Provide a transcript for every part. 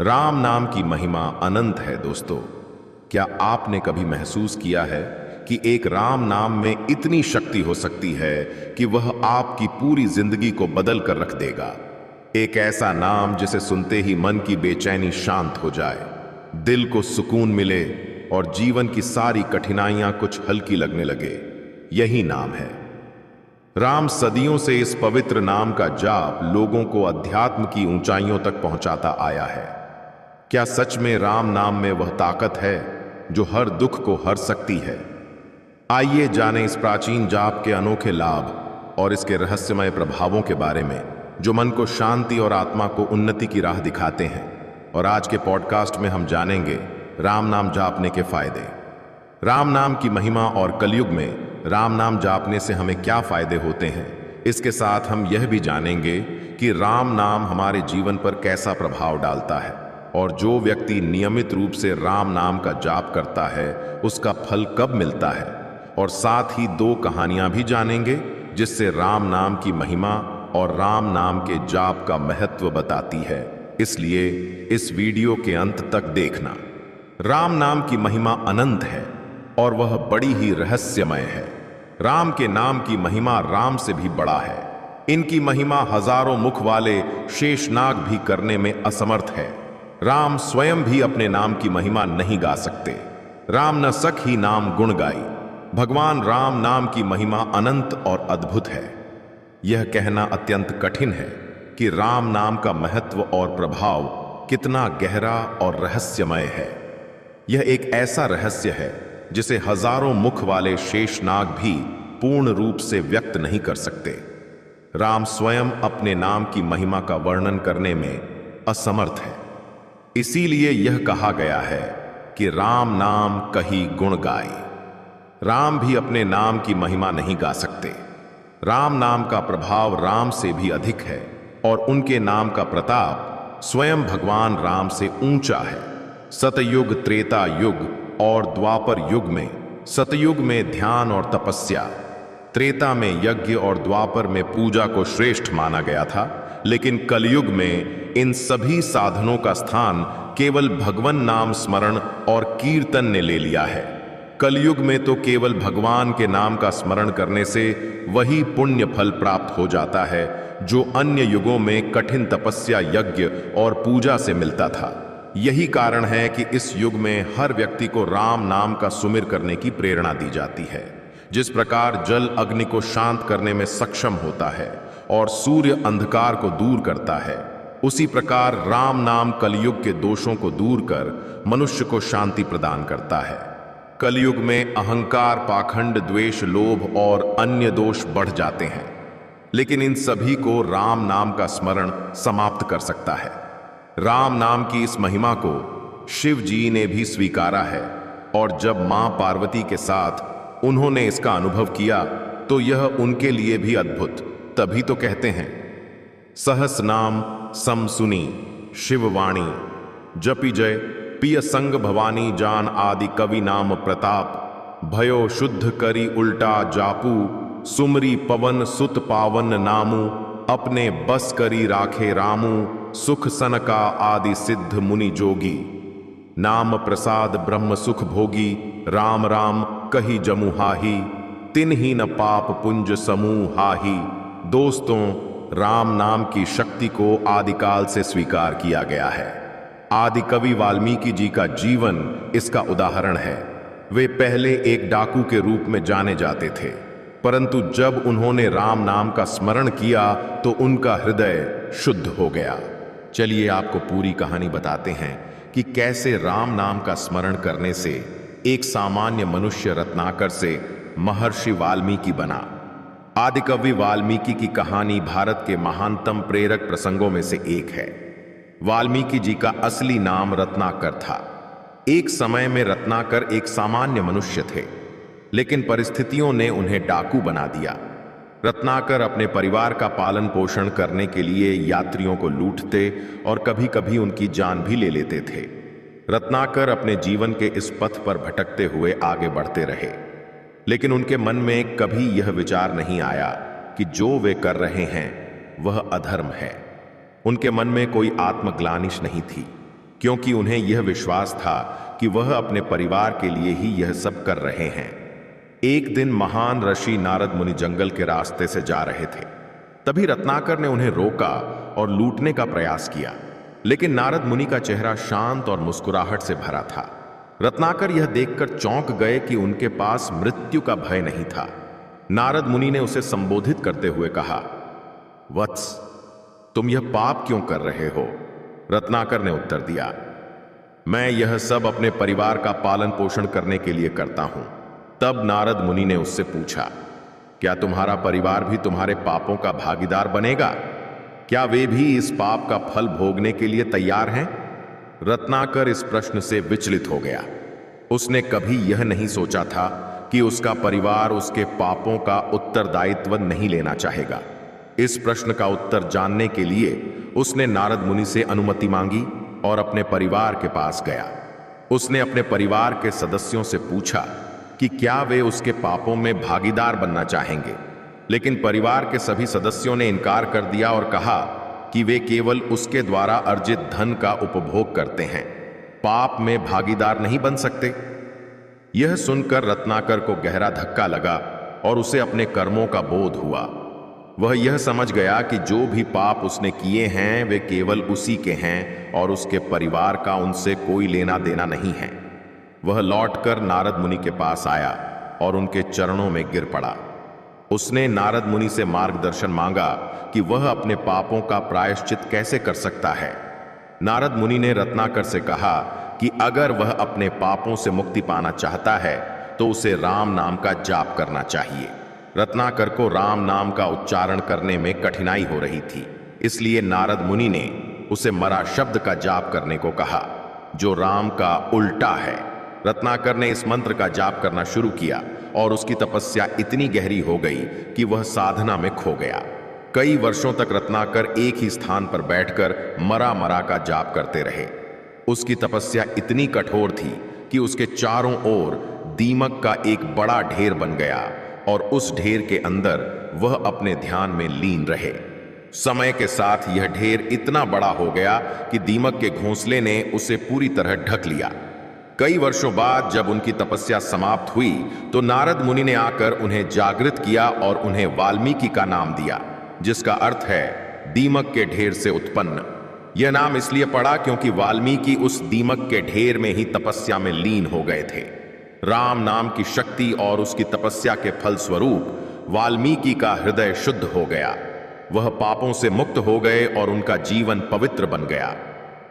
राम नाम की महिमा अनंत है दोस्तों। क्या आपने कभी महसूस किया है कि एक राम नाम में इतनी शक्ति हो सकती है कि वह आपकी पूरी जिंदगी को बदल कर रख देगा। एक ऐसा नाम जिसे सुनते ही मन की बेचैनी शांत हो जाए, दिल को सुकून मिले और जीवन की सारी कठिनाइयां कुछ हल्की लगने लगे। यही नाम है राम। सदियों से इस पवित्र नाम का जाप लोगों को अध्यात्म की ऊंचाइयों तक पहुंचाता आया है। क्या सच में राम नाम में वह ताकत है जो हर दुख को हर सकती है? आइए जानें इस प्राचीन जाप के अनोखे लाभ और इसके रहस्यमय प्रभावों के बारे में, जो मन को शांति और आत्मा को उन्नति की राह दिखाते हैं। और आज के पॉडकास्ट में हम जानेंगे राम नाम जापने के फायदे, राम नाम की महिमा और कलयुग में राम नाम जापने से हमें क्या फायदे होते हैं। इसके साथ हम यह भी जानेंगे कि राम नाम हमारे जीवन पर कैसा प्रभाव डालता है और जो व्यक्ति नियमित रूप से राम नाम का जाप करता है उसका फल कब मिलता है। और साथ ही दो कहानियां भी जानेंगे जिससे राम नाम की महिमा और राम नाम के जाप का महत्व बताती है। इसलिए इस वीडियो के अंत तक देखना। राम नाम की महिमा अनंत है और वह बड़ी ही रहस्यमय है। राम के नाम की महिमा राम से भी बड़ा है। इनकी महिमा हजारों मुख वाले शेषनाग भी करने में असमर्थ है। राम स्वयं भी अपने नाम की महिमा नहीं गा सकते। राम न सक ही नाम गुण गाई। भगवान राम नाम की महिमा अनंत और अद्भुत है। यह कहना अत्यंत कठिन है कि राम नाम का महत्व और प्रभाव कितना गहरा और रहस्यमय है। यह एक ऐसा रहस्य है जिसे हजारों मुख वाले शेषनाग भी पूर्ण रूप से व्यक्त नहीं कर सकते। राम स्वयं अपने नाम की महिमा का वर्णन करने में असमर्थ है। इसीलिए यह कहा गया है कि राम नाम कही गुण गाए। राम भी अपने नाम की महिमा नहीं गा सकते। राम नाम का प्रभाव राम से भी अधिक है और उनके नाम का प्रताप स्वयं भगवान राम से ऊंचा है। सतयुग, त्रेता युग और द्वापर युग में, सतयुग में ध्यान और तपस्या, त्रेता में यज्ञ और द्वापर में पूजा को श्रेष्ठ माना गया था। लेकिन कलयुग में इन सभी साधनों का स्थान केवल भगवान नाम स्मरण और कीर्तन ने ले लिया है। कलयुग में तो केवल भगवान के नाम का स्मरण करने से वही पुण्य फल प्राप्त हो जाता है जो अन्य युगों में कठिन तपस्या, यज्ञ और पूजा से मिलता था। यही कारण है कि इस युग में हर व्यक्ति को राम नाम का सुमिर करने की प्रेरणा दी जाती है। जिस प्रकार जल अग्नि को शांत करने में सक्षम होता है और सूर्य अंधकार को दूर करता है, उसी प्रकार राम नाम कलयुग के दोषों को दूर कर मनुष्य को शांति प्रदान करता है। कलयुग में अहंकार, पाखंड, द्वेष, लोभ और अन्य दोष बढ़ जाते हैं, लेकिन इन सभी को राम नाम का स्मरण समाप्त कर सकता है। राम नाम की इस महिमा को शिव जी ने भी स्वीकारा है और जब मां पार्वती के साथ उन्होंने इसका अनुभव किया तो यह उनके लिए भी अद्भुत। तभी तो कहते हैं, सहस नाम सम सुनी शिववाणी, जपि जय पिय संग भवानी जान आदि कवि नाम प्रताप, भयो शुद्ध करी उल्टा जापू, सुमरी पवन सुत पावन नामू, अपने बस करी राखे रामू, सुख सनका आदि सिद्ध मुनि जोगी, नाम प्रसाद ब्रह्म सुख भोगी, राम राम कही जमु हाही, तिन्ही न पाप पुंज समूह हाही। दोस्तों, राम नाम की शक्ति को आदिकाल से स्वीकार किया गया है। आदि कवि वाल्मीकि जी का जीवन इसका उदाहरण है। वे पहले एक डाकू के रूप में जाने जाते थे, परंतु जब उन्होंने राम नाम का स्मरण किया तो उनका हृदय शुद्ध हो गया। चलिए आपको पूरी कहानी बताते हैं कि कैसे राम नाम का स्मरण करने से एक सामान्य मनुष्य रत्नाकर से महर्षि वाल्मीकि बना। आदिकवि वाल्मीकि की कहानी भारत के महानतम प्रेरक प्रसंगों में से एक है। वाल्मीकि जी का असली नाम रत्नाकर था। एक समय में रत्नाकर एक सामान्य मनुष्य थे, लेकिन परिस्थितियों ने उन्हें डाकू बना दिया। रत्नाकर अपने परिवार का पालन पोषण करने के लिए यात्रियों को लूटते और कभी कभी उनकी जान भी ले लेते थे। रत्नाकर अपने जीवन के इस पथ पर भटकते हुए आगे बढ़ते रहे, लेकिन उनके मन में कभी यह विचार नहीं आया कि जो वे कर रहे हैं वह अधर्म है। उनके मन में कोई आत्मग्लानिश नहीं थी, क्योंकि उन्हें यह विश्वास था कि वह अपने परिवार के लिए ही यह सब कर रहे हैं। एक दिन महान ऋषि नारद मुनि जंगल के रास्ते से जा रहे थे। तभी रत्नाकर ने उन्हें रोका और लूटने का प्रयास किया, लेकिन नारद मुनि का चेहरा शांत और मुस्कुराहट से भरा था। रत्नाकर यह देखकर चौंक गए कि उनके पास मृत्यु का भय नहीं था। नारद मुनि ने उसे संबोधित करते हुए कहा, वत्स, तुम यह पाप क्यों कर रहे हो? रत्नाकर ने उत्तर दिया, मैं यह सब अपने परिवार का पालन पोषण करने के लिए करता हूं। तब नारद मुनि ने उससे पूछा, क्या तुम्हारा परिवार भी तुम्हारे पापों का भागीदार बनेगा? क्या वे भी इस पाप का फल भोगने के लिए तैयार हैं? रत्नाकर इस प्रश्न से विचलित हो गया। उसने कभी यह नहीं सोचा था कि उसका परिवार उसके पापों का उत्तरदायित्व नहीं लेना चाहेगा। इस प्रश्न का उत्तर जानने के लिए उसने नारद मुनि से अनुमति मांगी और अपने परिवार के पास गया। उसने अपने परिवार के सदस्यों से पूछा कि क्या वे उसके पापों में भागीदार बनना चाहेंगे, लेकिन परिवार के सभी सदस्यों ने इनकार कर दिया और कहा कि वे केवल उसके द्वारा अर्जित धन का उपभोग करते हैं, पाप में भागीदार नहीं बन सकते। यह सुनकर रत्नाकर को गहरा धक्का लगा और उसे अपने कर्मों का बोध हुआ। वह यह समझ गया कि जो भी पाप उसने किए हैं वे केवल उसी के हैं और उसके परिवार का उनसे कोई लेना देना नहीं है। वह लौटकर नारद मुनि के पास आया और उनके चरणों में गिर पड़ा। उसने नारद मुनि से मार्गदर्शन मांगा कि वह अपने पापों का प्रायश्चित कैसे कर सकता है। नारद मुनि ने रत्नाकर से कहा कि अगर वह अपने पापों से मुक्ति पाना चाहता है तो उसे राम नाम का जाप करना चाहिए। रत्नाकर को राम नाम का उच्चारण करने में कठिनाई हो रही थी, इसलिए नारद मुनि ने उसे मरा शब्द का जाप करने को कहा, जो राम का उल्टा है। रत्नाकर ने इस मंत्र का जाप करना शुरू किया और उसकी तपस्या इतनी गहरी हो गई कि वह साधना में खो गया। कई वर्षों तक रत्नाकर एक ही स्थान पर बैठकर मरा मरा का जाप करते रहे। उसकी तपस्या इतनी कठोर थी कि उसके चारों ओर दीमक का एक बड़ा ढेर बन गया और उस ढेर के अंदर वह अपने ध्यान में लीन रहे। समय के साथ यह ढेर इतना बड़ा हो गया कि दीमक के घोंसले ने उसे पूरी तरह ढक लिया। कई वर्षों बाद जब उनकी तपस्या समाप्त हुई तो नारद मुनि ने आकर उन्हें जागृत किया और उन्हें वाल्मीकि का नाम दिया, जिसका अर्थ है दीमक के ढेर से उत्पन्न। यह नाम इसलिए पड़ा क्योंकि वाल्मीकि उस दीमक के ढेर में ही तपस्या में लीन हो गए थे। राम नाम की शक्ति और उसकी तपस्या के फल स्वरूप वाल्मीकि का हृदय शुद्ध हो गया। वह पापों से मुक्त हो गए और उनका जीवन पवित्र बन गया।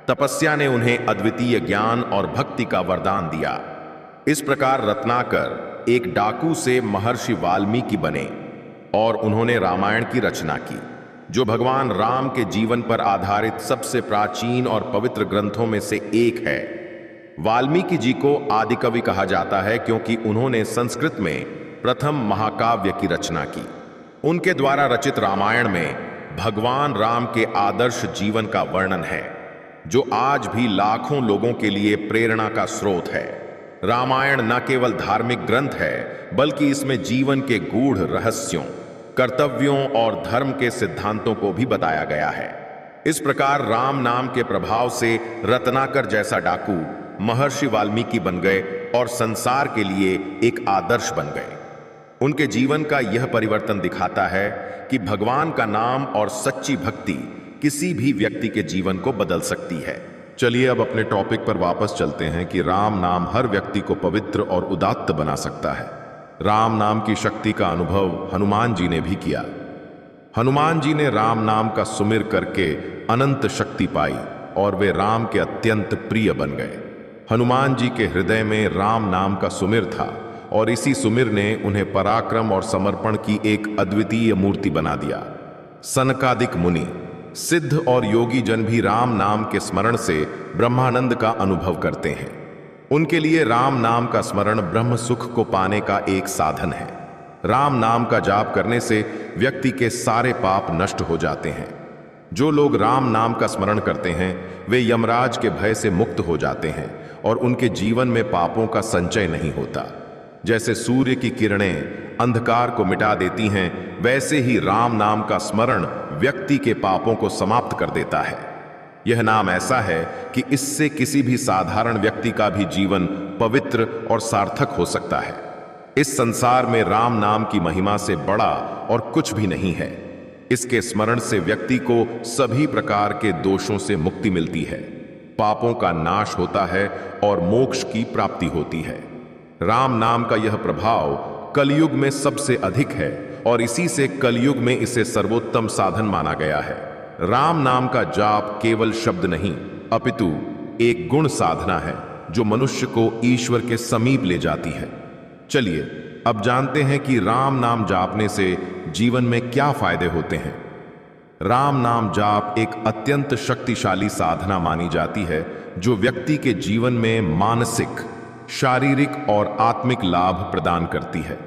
तपस्या ने उन्हें अद्वितीय ज्ञान और भक्ति का वरदान दिया। इस प्रकार रत्नाकर एक डाकू से महर्षि वाल्मीकि बने और उन्होंने रामायण की रचना की, जो भगवान राम के जीवन पर आधारित सबसे प्राचीन और पवित्र ग्रंथों में से एक है। वाल्मीकि जी को आदिकवि कहा जाता है क्योंकि उन्होंने संस्कृत में प्रथम महाकाव्य की रचना की। उनके द्वारा रचित रामायण में भगवान राम के आदर्श जीवन का वर्णन है, जो आज भी लाखों लोगों के लिए प्रेरणा का स्रोत है। रामायण न केवल धार्मिक ग्रंथ है, बल्कि इसमें जीवन के गूढ़ रहस्यों, कर्तव्यों और धर्म के सिद्धांतों को भी बताया गया है। इस प्रकार राम नाम के प्रभाव से रत्नाकर जैसा डाकू महर्षि वाल्मीकि बन गए और संसार के लिए एक आदर्श बन गए। उनके जीवन का यह परिवर्तन दिखाता है कि भगवान का नाम और सच्ची भक्ति किसी भी व्यक्ति के जीवन को बदल सकती है। चलिए अब अपने टॉपिक पर वापस चलते हैं कि राम नाम हर व्यक्ति को पवित्र और उदात्त बना सकता है। राम नाम की शक्ति का अनुभव हनुमान जी ने भी किया। हनुमान जी ने राम नाम का सुमिर करके अनंत शक्ति पाई और वे राम के अत्यंत प्रिय बन गए। हनुमान जी के हृदय में राम नाम का सुमिर था और इसी सुमिर ने उन्हें पराक्रम और समर्पण की एक अद्वितीय मूर्ति बना दिया। सनकादिक मुनि, सिद्ध और योगी जन भी राम नाम के स्मरण से ब्रह्मानंद का अनुभव करते हैं। उनके लिए राम नाम का स्मरण ब्रह्म सुख को पाने का एक साधन है। राम नाम का जाप करने से व्यक्ति के सारे पाप नष्ट हो जाते हैं। जो लोग राम नाम का स्मरण करते हैं वे यमराज के भय से मुक्त हो जाते हैं और उनके जीवन में पापों का संचय नहीं होता। जैसे सूर्य की किरणें अंधकार को मिटा देती हैं, वैसे ही राम नाम का स्मरण व्यक्ति के पापों को समाप्त कर देता है। यह नाम ऐसा है कि इससे किसी भी साधारण व्यक्ति का भी जीवन पवित्र और सार्थक हो सकता है। इस संसार में राम नाम की महिमा से बड़ा और कुछ भी नहीं है। इसके स्मरण से व्यक्ति को सभी प्रकार के दोषों से मुक्ति मिलती है, पापों का नाश होता है और मोक्ष की प्राप्ति होती है। राम नाम का यह प्रभाव कलयुग में सबसे अधिक है और इसी से कलयुग में इसे सर्वोत्तम साधन माना गया है। राम नाम का जाप केवल शब्द नहीं, अपितु एक गुण साधना है जो मनुष्य को ईश्वर के समीप ले जाती है। चलिए अब जानते हैं कि राम नाम जापने से जीवन में क्या फायदे होते हैं। राम नाम जाप एक अत्यंत शक्तिशाली साधना मानी जाती है जो व्यक्ति के जीवन में मानसिक, शारीरिक और आत्मिक लाभ प्रदान करती है।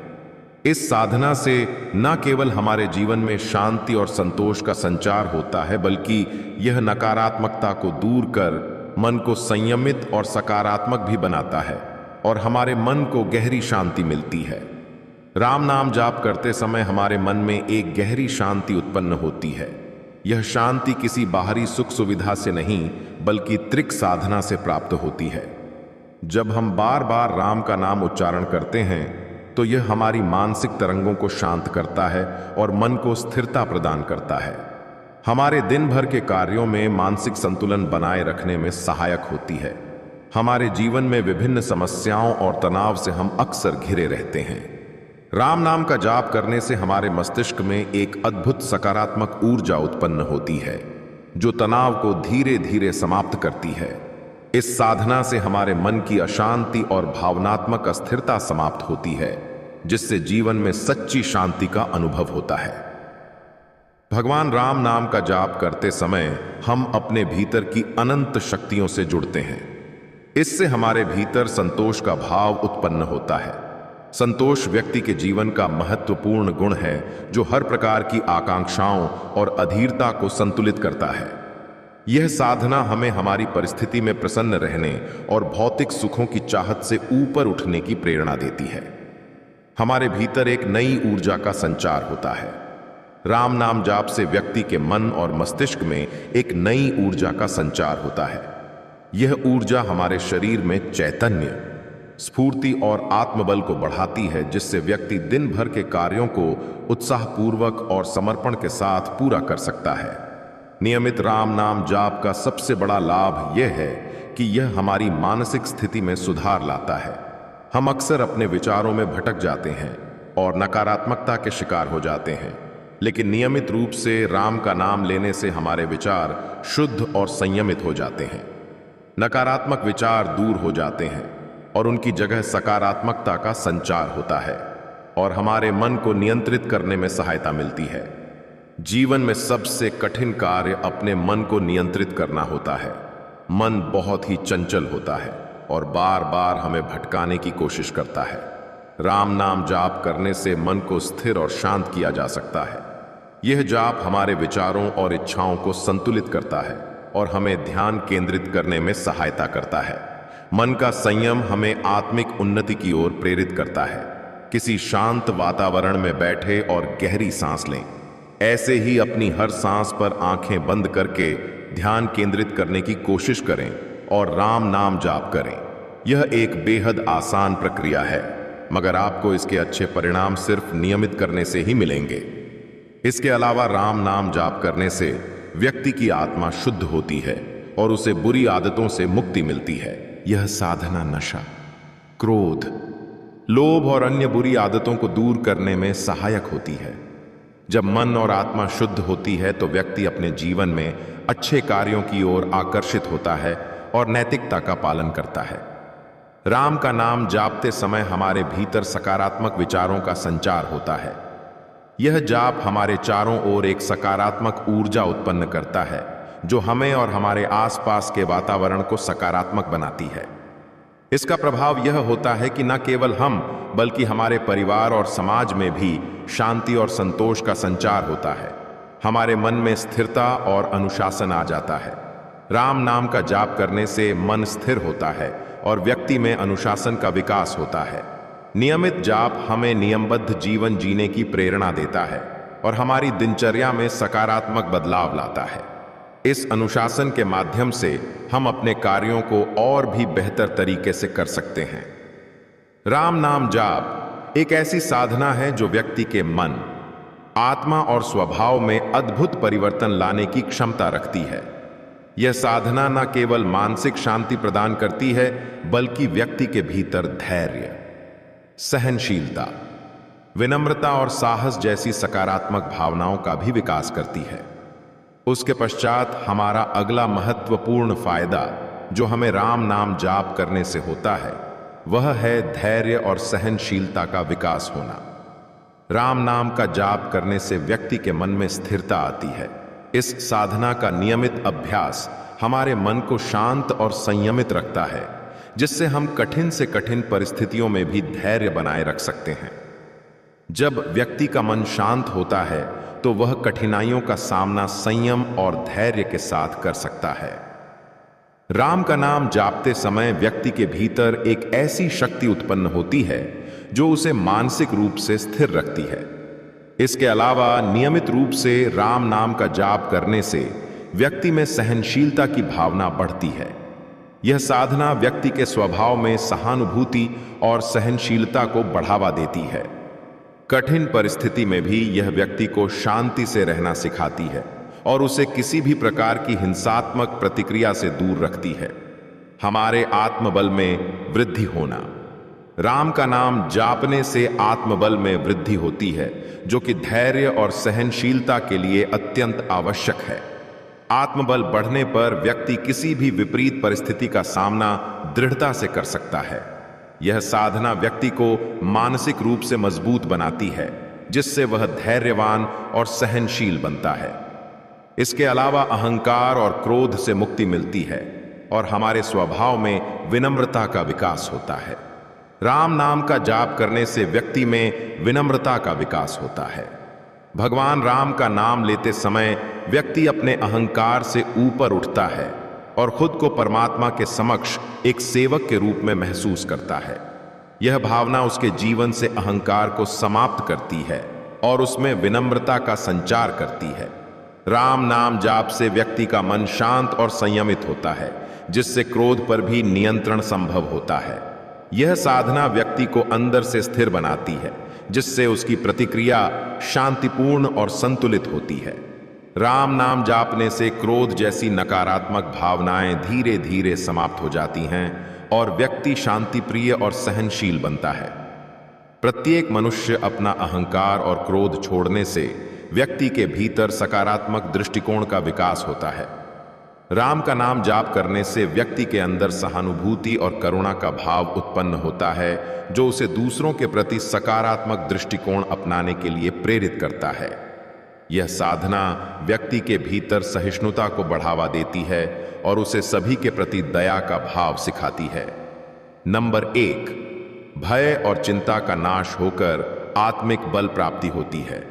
इस साधना से न केवल हमारे जीवन में शांति और संतोष का संचार होता है, बल्कि यह नकारात्मकता को दूर कर मन को संयमित और सकारात्मक भी बनाता है और हमारे मन को गहरी शांति मिलती है। राम नाम जाप करते समय हमारे मन में एक गहरी शांति उत्पन्न होती है। यह शांति किसी बाहरी सुख सुविधा से नहीं, बल्कि त्रिक साधना से प्राप्त होती है। जब हम बार बार राम का नाम उच्चारण करते हैं तो यह हमारी मानसिक तरंगों को शांत करता है और मन को स्थिरता प्रदान करता है। हमारे दिन भर के कार्यों में मानसिक संतुलन बनाए रखने में सहायक होती है। हमारे जीवन में विभिन्न समस्याओं और तनाव से हम अक्सर घिरे रहते हैं। राम नाम का जाप करने से हमारे मस्तिष्क में एक अद्भुत सकारात्मक ऊर्जा उत्पन्न होती है जो तनाव को धीरे धीरे समाप्त करती है। इस साधना से हमारे मन की अशांति और भावनात्मक अस्थिरता समाप्त होती है, जिससे जीवन में सच्ची शांति का अनुभव होता है। भगवान राम नाम का जाप करते समय हम अपने भीतर की अनंत शक्तियों से जुड़ते हैं। इससे हमारे भीतर संतोष का भाव उत्पन्न होता है। संतोष व्यक्ति के जीवन का महत्वपूर्ण गुण है जो हर प्रकार की आकांक्षाओं और अधीरता को संतुलित करता है। यह साधना हमें हमारी परिस्थिति में प्रसन्न रहने और भौतिक सुखों की चाहत से ऊपर उठने की प्रेरणा देती है। हमारे भीतर एक नई ऊर्जा का संचार होता है। राम नाम जाप से व्यक्ति के मन और मस्तिष्क में एक नई ऊर्जा का संचार होता है। यह ऊर्जा हमारे शरीर में चैतन्य, स्फूर्ति और आत्मबल को बढ़ाती है, जिससे व्यक्ति दिन भर के कार्यों को उत्साहपूर्वक और समर्पण के साथ पूरा कर सकता है। नियमित राम नाम जाप का सबसे बड़ा लाभ यह है कि यह हमारी मानसिक स्थिति में सुधार लाता है। हम अक्सर अपने विचारों में भटक जाते हैं और नकारात्मकता के शिकार हो जाते हैं, लेकिन नियमित रूप से राम का नाम लेने से हमारे विचार शुद्ध और संयमित हो जाते हैं। नकारात्मक विचार दूर हो जाते हैं और उनकी जगह सकारात्मकता का संचार होता है और हमारे मन को नियंत्रित करने में सहायता मिलती है। जीवन में सबसे कठिन कार्य अपने मन को नियंत्रित करना होता है। मन बहुत ही चंचल होता है और बार बार हमें भटकाने की कोशिश करता है। राम नाम जाप करने से मन को स्थिर और शांत किया जा सकता है। यह जाप हमारे विचारों और इच्छाओं को संतुलित करता है और हमें ध्यान केंद्रित करने में सहायता करता है। मन का संयम हमें आत्मिक उन्नति की ओर प्रेरित करता है। किसी शांत वातावरण में बैठे और गहरी सांस लें। ऐसे ही अपनी हर सांस पर आंखें बंद करके ध्यान केंद्रित करने की कोशिश करें और राम नाम जाप करें। यह एक बेहद आसान प्रक्रिया है, मगर आपको इसके अच्छे परिणाम सिर्फ नियमित करने से ही मिलेंगे। इसके अलावा राम नाम जाप करने से व्यक्ति की आत्मा शुद्ध होती है और उसे बुरी आदतों से मुक्ति मिलती है। यह साधना नशा, क्रोध, लोभ और अन्य बुरी आदतों को दूर करने में सहायक होती है। जब मन और आत्मा शुद्ध होती है तो व्यक्ति अपने जीवन में अच्छे कार्यों की ओर आकर्षित होता है और नैतिकता का पालन करता है। राम का नाम जापते समय हमारे भीतर सकारात्मक विचारों का संचार होता है। यह जाप हमारे चारों ओर एक सकारात्मक ऊर्जा उत्पन्न करता है जो हमें और हमारे आसपास के वातावरण को सकारात्मक बनाती है। इसका प्रभाव यह होता है कि न केवल हम बल्कि हमारे परिवार और समाज में भी शांति और संतोष का संचार होता है। हमारे मन में स्थिरता और अनुशासन आ जाता है। राम नाम का जाप करने से मन स्थिर होता है और व्यक्ति में अनुशासन का विकास होता है। नियमित जाप हमें नियमबद्ध जीवन जीने की प्रेरणा देता है और हमारी दिनचर्या में सकारात्मक बदलाव लाता है। इस अनुशासन के माध्यम से हम अपने कार्यों को और भी बेहतर तरीके से कर सकते हैं। राम नाम जाप एक ऐसी साधना है जो व्यक्ति के मन, आत्मा और स्वभाव में अद्भुत परिवर्तन लाने की क्षमता रखती है। यह साधना न केवल मानसिक शांति प्रदान करती है, बल्कि व्यक्ति के भीतर धैर्य, सहनशीलता, विनम्रता और साहस जैसी सकारात्मक भावनाओं का भी विकास करती है। उसके पश्चात हमारा अगला महत्वपूर्ण फायदा जो हमें राम नाम जाप करने से होता है, वह है धैर्य और सहनशीलता का विकास होना। राम नाम का जाप करने से व्यक्ति के मन में स्थिरता आती है। इस साधना का नियमित अभ्यास हमारे मन को शांत और संयमित रखता है, जिससे हम कठिन से कठिन परिस्थितियों में भी धैर्य बनाए रख सकते हैं। जब व्यक्ति का मन शांत होता है तो वह कठिनाइयों का सामना संयम और धैर्य के साथ कर सकता है। राम का नाम जापते समय व्यक्ति के भीतर एक ऐसी शक्ति उत्पन्न होती है जो उसे मानसिक रूप से स्थिर रखती है। इसके अलावा नियमित रूप से राम नाम का जाप करने से व्यक्ति में सहनशीलता की भावना बढ़ती है। यह साधना व्यक्ति के स्वभाव में सहानुभूति और सहनशीलता को बढ़ावा देती है। कठिन परिस्थिति में भी यह व्यक्ति को शांति से रहना सिखाती है और उसे किसी भी प्रकार की हिंसात्मक प्रतिक्रिया से दूर रखती है। हमारे आत्मबल में वृद्धि होना। राम का नाम जापने से आत्मबल में वृद्धि होती है, जो कि धैर्य और सहनशीलता के लिए अत्यंत आवश्यक है। आत्मबल बढ़ने पर व्यक्ति किसी भी विपरीत परिस्थिति का सामना दृढ़ता से कर सकता है। यह साधना व्यक्ति को मानसिक रूप से मजबूत बनाती है, जिससे वह धैर्यवान और सहनशील बनता है। इसके अलावा अहंकार और क्रोध से मुक्ति मिलती है और हमारे स्वभाव में विनम्रता का विकास होता है। राम नाम का जाप करने से व्यक्ति में विनम्रता का विकास होता है। भगवान राम का नाम लेते समय व्यक्ति अपने अहंकार से ऊपर उठता है और खुद को परमात्मा के समक्ष एक सेवक के रूप में महसूस करता है। यह भावना उसके जीवन से अहंकार को समाप्त करती है और उसमें विनम्रता का संचार करती है। राम नाम जाप से व्यक्ति का मन शांत और संयमित होता है, जिससे क्रोध पर भी नियंत्रण संभव होता है। यह साधना व्यक्ति को अंदर से स्थिर बनाती है, जिससे उसकी प्रतिक्रिया शांतिपूर्ण और संतुलित होती है। राम नाम जापने से क्रोध जैसी नकारात्मक भावनाएं धीरे धीरे समाप्त हो जाती हैं और व्यक्ति शांतिप्रिय और सहनशील बनता है। प्रत्येक मनुष्य अपना अहंकार और क्रोध छोड़ने से व्यक्ति के भीतर सकारात्मक दृष्टिकोण का विकास होता है। राम का नाम जाप करने से व्यक्ति के अंदर सहानुभूति और करुणा का भाव उत्पन्न होता है, जो उसे दूसरों के प्रति सकारात्मक दृष्टिकोण अपनाने के लिए प्रेरित करता है। यह साधना व्यक्ति के भीतर सहिष्णुता को बढ़ावा देती है और उसे सभी के प्रति दया का भाव सिखाती है। नंबर 1, भय और चिंता का नाश होकर आत्मिक बल प्राप्ति होती है।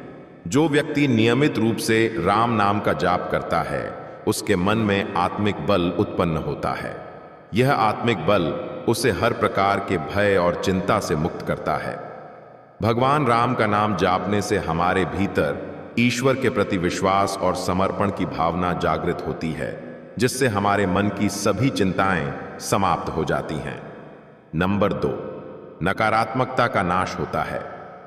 जो व्यक्ति नियमित रूप से राम नाम का जाप करता है, उसके मन में आत्मिक बल उत्पन्न होता है। यह आत्मिक बल उसे हर प्रकार के भय और चिंता से मुक्त करता है। भगवान राम का नाम जापने से हमारे भीतर ईश्वर के प्रति विश्वास और समर्पण की भावना जागृत होती है, जिससे हमारे मन की सभी चिंताएं समाप्त हो जाती हैं। नंबर 2, नकारात्मकता का नाश होता है।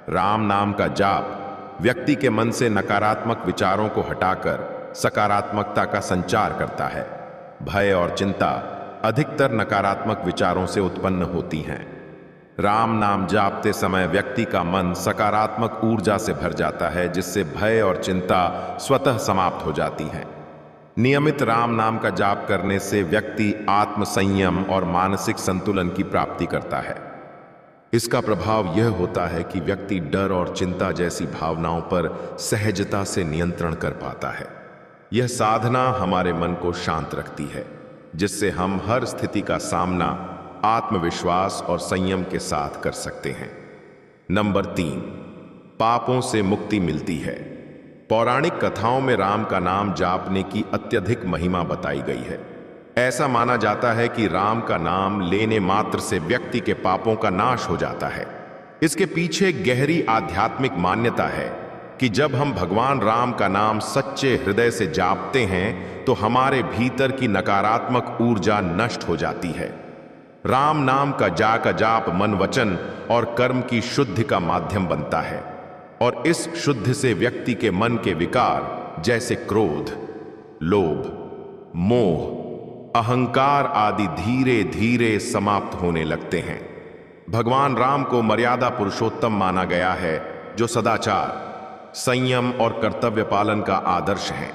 राम नाम का जाप व्यक्ति के मन से नकारात्मक विचारों को हटाकर सकारात्मकता का संचार करता है। भय और चिंता अधिकतर नकारात्मक विचारों से उत्पन्न होती हैं। राम नाम जापते समय व्यक्ति का मन सकारात्मक ऊर्जा से भर जाता है, जिससे भय और चिंता स्वतः समाप्त हो जाती हैं। नियमित राम नाम का जाप करने से व्यक्ति आत्म संयम और मानसिक संतुलन की प्राप्ति करता है। इसका प्रभाव यह होता है कि व्यक्ति डर और चिंता जैसी भावनाओं पर सहजता से नियंत्रण कर पाता है। यह साधना हमारे मन को शांत रखती है, जिससे हम हर स्थिति का सामना आत्मविश्वास और संयम के साथ कर सकते हैं। नंबर 3, पापों से मुक्ति मिलती है। पौराणिक कथाओं में राम का नाम जापने की अत्यधिक महिमा बताई गई है। ऐसा माना जाता है कि राम का नाम लेने मात्र से व्यक्ति के पापों का नाश हो जाता है। इसके पीछे गहरी आध्यात्मिक मान्यता है। कि जब हम भगवान राम का नाम सच्चे हृदय से जापते हैं तो हमारे भीतर की नकारात्मक ऊर्जा नष्ट हो जाती है। राम नाम का जाप मन, वचन और कर्म की शुद्धि का माध्यम बनता है और इस शुद्धि से व्यक्ति के मन के विकार जैसे क्रोध, लोभ, मोह, अहंकार आदि धीरे धीरे समाप्त होने लगते हैं। भगवान राम को मर्यादा पुरुषोत्तम माना गया है, जो सदाचार, संयम और कर्तव्य पालन का आदर्श है।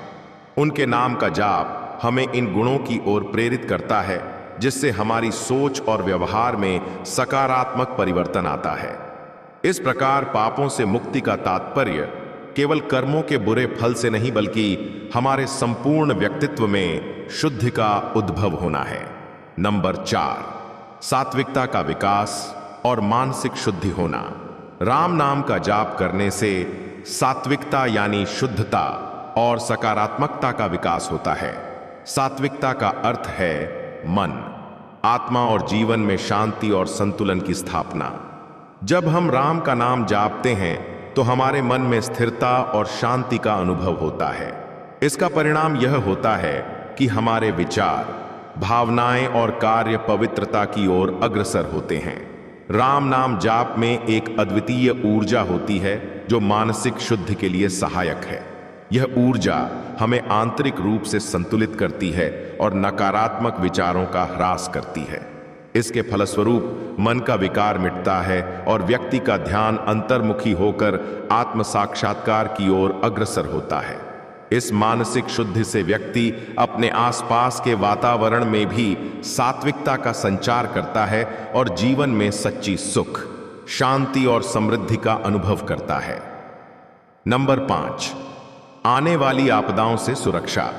उनके नाम का जाप हमें इन गुणों की ओर प्रेरित करता है, जिससे हमारी सोच और व्यवहार में सकारात्मक परिवर्तन आता है। इस प्रकार पापों से मुक्ति का तात्पर्य केवल कर्मों के बुरे फल से नहीं, बल्कि हमारे संपूर्ण व्यक्तित्व में शुद्धि का उद्भव होना है। नंबर 4, सात्विकता का विकास और मानसिक शुद्धि होना। राम नाम का जाप करने से सात्विकता यानी शुद्धता और सकारात्मकता का विकास होता है। सात्विकता का अर्थ है मन, आत्मा और जीवन में शांति और संतुलन की स्थापना। जब हम राम का नाम जापते हैं तो हमारे मन में स्थिरता और शांति का अनुभव होता है। इसका परिणाम यह होता है कि हमारे विचार, भावनाएं और कार्य पवित्रता की ओर अग्रसर होते हैं। राम नाम जाप में एक अद्वितीय ऊर्जा होती है जो मानसिक शुद्धि के लिए सहायक है। यह ऊर्जा हमें आंतरिक रूप से संतुलित करती है और नकारात्मक विचारों का ह्रास करती है। इसके फलस्वरूप मन का विकार मिटता है और व्यक्ति का ध्यान अंतर्मुखी होकर आत्म साक्षात्कार की ओर अग्रसर होता है। इस मानसिक शुद्धि से व्यक्ति अपने आसपास के वातावरण में भी सात्विकता का संचार करता है और जीवन में सच्ची सुख, शांति और समृद्धि का अनुभव करता है। नंबर 5, आने वाली आपदाओं से सुरक्षा।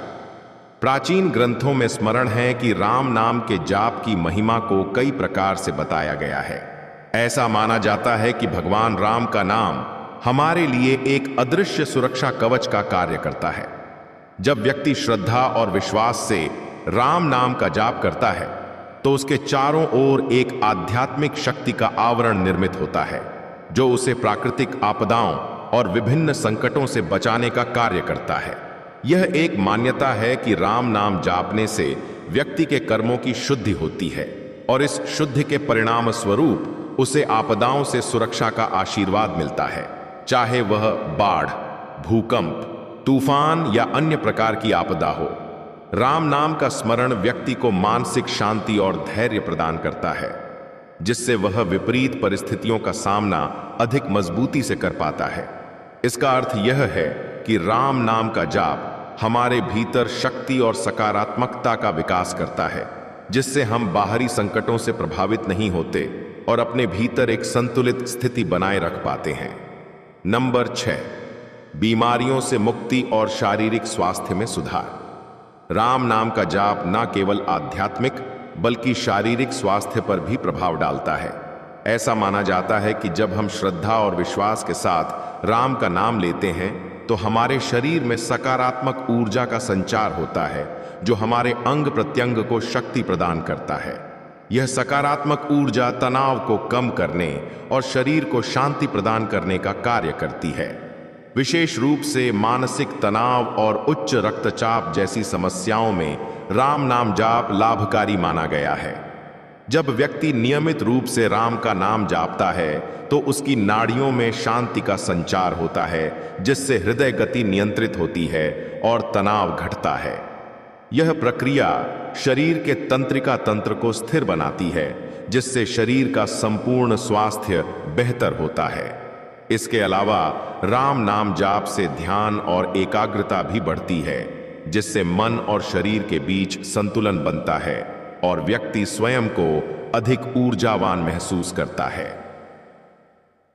प्राचीन ग्रंथों में स्मरण है कि राम नाम के जाप की महिमा को कई प्रकार से बताया गया है। ऐसा माना जाता है कि भगवान राम का नाम हमारे लिए एक अदृश्य सुरक्षा कवच का कार्य करता है। जब व्यक्ति श्रद्धा और विश्वास से राम नाम का जाप करता है तो उसके चारों ओर एक आध्यात्मिक शक्ति का आवरण निर्मित होता है, जो उसे प्राकृतिक आपदाओं और विभिन्न संकटों से बचाने का कार्य करता है। यह एक मान्यता है कि राम नाम जापने से व्यक्ति के कर्मों की शुद्धि होती है और इस शुद्धि के परिणाम स्वरूप उसे आपदाओं से सुरक्षा का आशीर्वाद मिलता है, चाहे वह बाढ़, भूकंप, तूफान या अन्य प्रकार की आपदा हो। राम नाम का स्मरण व्यक्ति को मानसिक शांति और धैर्य प्रदान करता है, जिससे वह विपरीत परिस्थितियों का सामना अधिक मजबूती से कर पाता है। इसका अर्थ यह है कि राम नाम का जाप हमारे भीतर शक्ति और सकारात्मकता का विकास करता है, जिससे हम बाहरी संकटों से प्रभावित नहीं होते और अपने भीतर एक संतुलित स्थिति बनाए रख पाते हैं। नंबर 6, बीमारियों से मुक्ति और शारीरिक स्वास्थ्य में सुधार। राम नाम का जाप न केवल आध्यात्मिक बल्कि शारीरिक स्वास्थ्य पर भी प्रभाव डालता है। ऐसा माना जाता है कि जब हम श्रद्धा और विश्वास के साथ राम का नाम लेते हैं तो हमारे शरीर में सकारात्मक ऊर्जा का संचार होता है, जो हमारे अंग प्रत्यंग को शक्ति प्रदान करता है। यह सकारात्मक ऊर्जा तनाव को कम करने और शरीर को शांति प्रदान करने का कार्य करती है। विशेष रूप से मानसिक तनाव और उच्च रक्तचाप जैसी समस्याओं में राम नाम जाप लाभकारी माना गया है। जब व्यक्ति नियमित रूप से राम का नाम जापता है तो उसकी नाड़ियों में शांति का संचार होता है, जिससे हृदय गति नियंत्रित होती है और तनाव घटता है। यह प्रक्रिया शरीर के तंत्रिका तंत्र को स्थिर बनाती है, जिससे शरीर का संपूर्ण स्वास्थ्य बेहतर होता है। इसके अलावा राम नाम जाप से ध्यान और एकाग्रता भी बढ़ती है, जिससे मन और शरीर के बीच संतुलन बनता है और व्यक्ति स्वयं को अधिक ऊर्जावान महसूस करता है।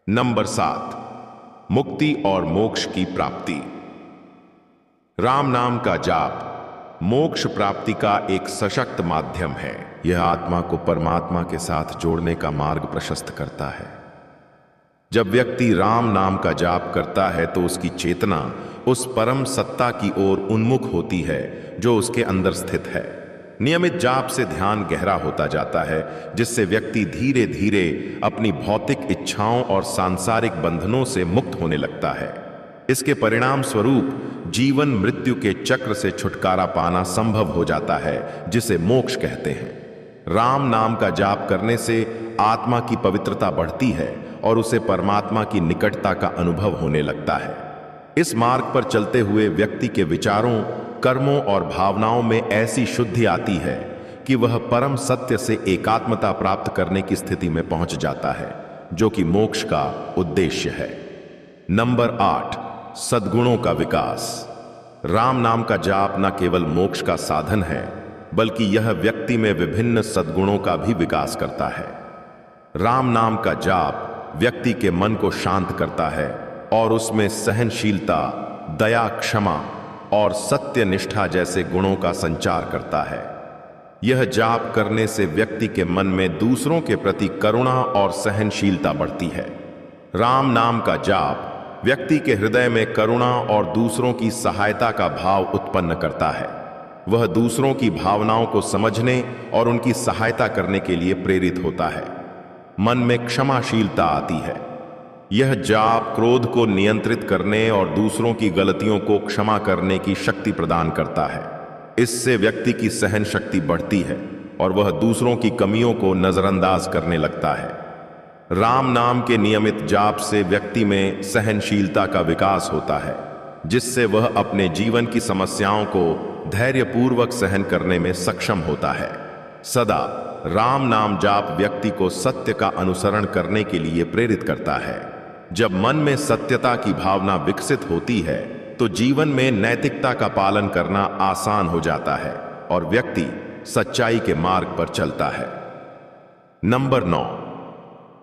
नंबर 7, मुक्ति और मोक्ष की प्राप्ति। राम नाम का जाप मोक्ष प्राप्ति का एक सशक्त माध्यम है। यह आत्मा को परमात्मा के साथ जोड़ने का मार्ग प्रशस्त करता है। जब व्यक्ति राम नाम का जाप करता है तो उसकी चेतना उस परम सत्ता की ओर उन्मुख होती है जो उसके अंदर स्थित है। नियमित जाप से ध्यान गहरा होता जाता है, जिससे व्यक्ति धीरे धीरे अपनी भौतिक इच्छाओं और सांसारिक बंधनों से मुक्त होने लगता है। इसके परिणाम स्वरूप जीवन मृत्यु के चक्र से छुटकारा पाना संभव हो जाता है, जिसे मोक्ष कहते हैं। राम नाम का जाप करने से आत्मा की पवित्रता बढ़ती है और उसे परमात्मा की निकटता का अनुभव होने लगता है। इस मार्ग पर चलते हुए व्यक्ति के विचारों, कर्मों और भावनाओं में ऐसी शुद्धि आती है कि वह परम सत्य से एकात्मता प्राप्त करने की स्थिति में पहुंच जाता है, जो कि मोक्ष का उद्देश्य है। नंबर 8, सद्गुणों का विकास। राम नाम का जाप न केवल मोक्ष का साधन है, बल्कि यह व्यक्ति में विभिन्न सद्गुणों का भी विकास करता है। राम नाम का जाप व्यक्ति के मन को शांत करता है और उसमें सहनशीलता, दया, क्षमा और सत्य निष्ठा जैसे गुणों का संचार करता है। यह जाप करने से व्यक्ति के मन में दूसरों के प्रति करुणा और सहनशीलता बढ़ती है। राम नाम का जाप व्यक्ति के हृदय में करुणा और दूसरों की सहायता का भाव उत्पन्न करता है। वह दूसरों की भावनाओं को समझने और उनकी सहायता करने के लिए प्रेरित होता है। मन में क्षमाशीलता आती है। यह जाप क्रोध को नियंत्रित करने और दूसरों की गलतियों को क्षमा करने की शक्ति प्रदान करता है। इससे व्यक्ति की सहन शक्ति बढ़ती है और वह दूसरों की कमियों को नजरअंदाज करने लगता है। राम नाम के नियमित जाप से व्यक्ति में सहनशीलता का विकास होता है, जिससे वह अपने जीवन की समस्याओं को धैर्यपूर्वक सहन करने में सक्षम होता है। सदा राम नाम जाप व्यक्ति को सत्य का अनुसरण करने के लिए प्रेरित करता है। जब मन में सत्यता की भावना विकसित होती है तो जीवन में नैतिकता का पालन करना आसान हो जाता है और व्यक्ति सच्चाई के मार्ग पर चलता है। नंबर 9,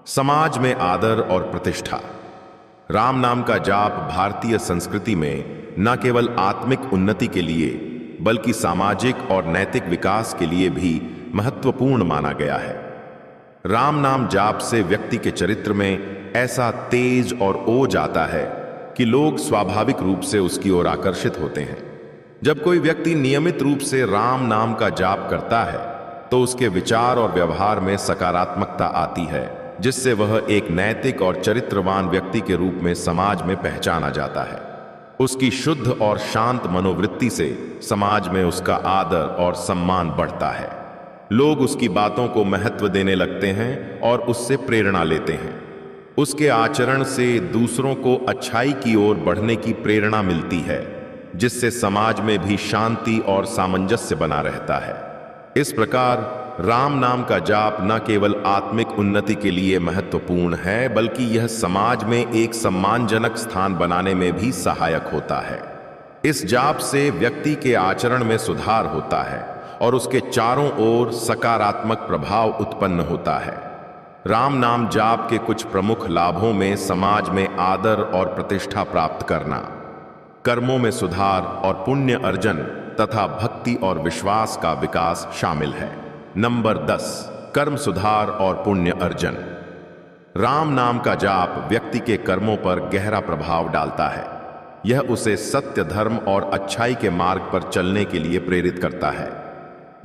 समाज में आदर और प्रतिष्ठा। राम नाम का जाप भारतीय संस्कृति में न केवल आत्मिक उन्नति के लिए बल्कि सामाजिक और नैतिक विकास के लिए भी महत्वपूर्ण माना गया है। राम नाम जाप से व्यक्ति के चरित्र में ऐसा तेज और ओज आता है कि लोग स्वाभाविक रूप से उसकी ओर आकर्षित होते हैं। जब कोई व्यक्ति नियमित रूप से राम नाम का जाप करता है तो उसके विचार और व्यवहार में सकारात्मकता आती है, जिससे वह एक नैतिक और चरित्रवान व्यक्ति के रूप में समाज में पहचाना जाता है। उसकी शुद्ध और शांत मनोवृत्ति से समाज में उसका आदर और सम्मान बढ़ता है। लोग उसकी बातों को महत्व देने लगते हैं और उससे प्रेरणा लेते हैं। उसके आचरण से दूसरों को अच्छाई की ओर बढ़ने की प्रेरणा मिलती है, जिससे समाज में भी शांति और सामंजस्य बना रहता है। इस प्रकार राम नाम का जाप न केवल आत्मिक उन्नति के लिए महत्वपूर्ण है, बल्कि यह समाज में एक सम्मानजनक स्थान बनाने में भी सहायक होता है। इस जाप से व्यक्ति के आचरण में सुधार होता है और उसके चारों ओर सकारात्मक प्रभाव उत्पन्न होता है। राम नाम जाप के कुछ प्रमुख लाभों में समाज में आदर और प्रतिष्ठा प्राप्त करना, कर्मों में सुधार और पुण्य अर्जन तथा भक्ति और विश्वास का विकास शामिल है। नंबर 10, कर्म सुधार और पुण्य अर्जन। राम नाम का जाप व्यक्ति के कर्मों पर गहरा प्रभाव डालता है। यह उसे सत्य, धर्म और अच्छाई के मार्ग पर चलने के लिए प्रेरित करता है।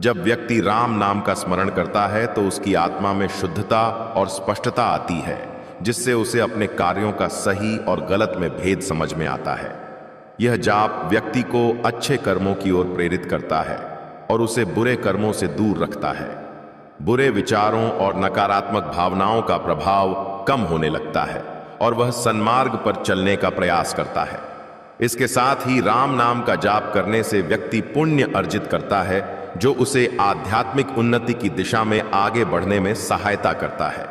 जब व्यक्ति राम नाम का स्मरण करता है तो उसकी आत्मा में शुद्धता और स्पष्टता आती है, जिससे उसे अपने कार्यों का सही और गलत में भेद समझ में आता है। यह जाप व्यक्ति को अच्छे कर्मों की ओर प्रेरित करता है और उसे बुरे कर्मों से दूर रखता है। बुरे विचारों और नकारात्मक भावनाओं का प्रभाव कम होने लगता है और वह सन्मार्ग पर चलने का प्रयास करता है। इसके साथ ही राम नाम का जाप करने से व्यक्ति पुण्य अर्जित करता है, जो उसे आध्यात्मिक उन्नति की दिशा में आगे बढ़ने में सहायता करता है।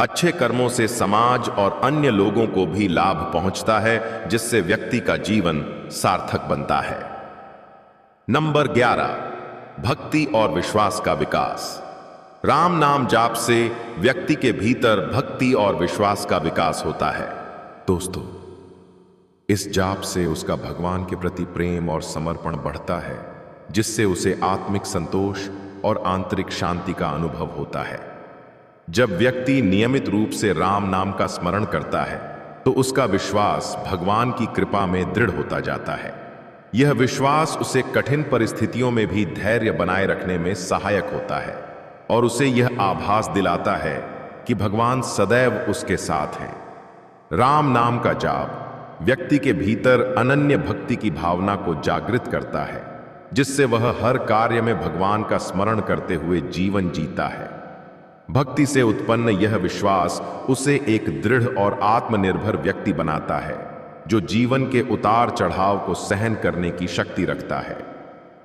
अच्छे कर्मों से समाज और अन्य लोगों को भी लाभ पहुंचता है, जिससे व्यक्ति का जीवन सार्थक बनता है। नंबर 11, भक्ति और विश्वास का विकास। राम नाम जाप से व्यक्ति के भीतर भक्ति और विश्वास का विकास होता है। दोस्तों, इस जाप से उसका भगवान के प्रति प्रेम और समर्पण बढ़ता है, जिससे उसे आत्मिक संतोष और आंतरिक शांति का अनुभव होता है। जब व्यक्ति नियमित रूप से राम नाम का स्मरण करता है तो उसका विश्वास भगवान की कृपा में दृढ़ होता जाता है। यह विश्वास उसे कठिन परिस्थितियों में भी धैर्य बनाए रखने में सहायक होता है और उसे यह आभास दिलाता है कि भगवान सदैव उसके साथ हैं। राम नाम का जाप व्यक्ति के भीतर अनन्य भक्ति की भावना को जागृत करता है, जिससे वह हर कार्य में भगवान का स्मरण करते हुए जीवन जीता है। भक्ति से उत्पन्न यह विश्वास उसे एक दृढ़ और आत्मनिर्भर व्यक्ति बनाता है, जो जीवन के उतार चढ़ाव को सहन करने की शक्ति रखता है।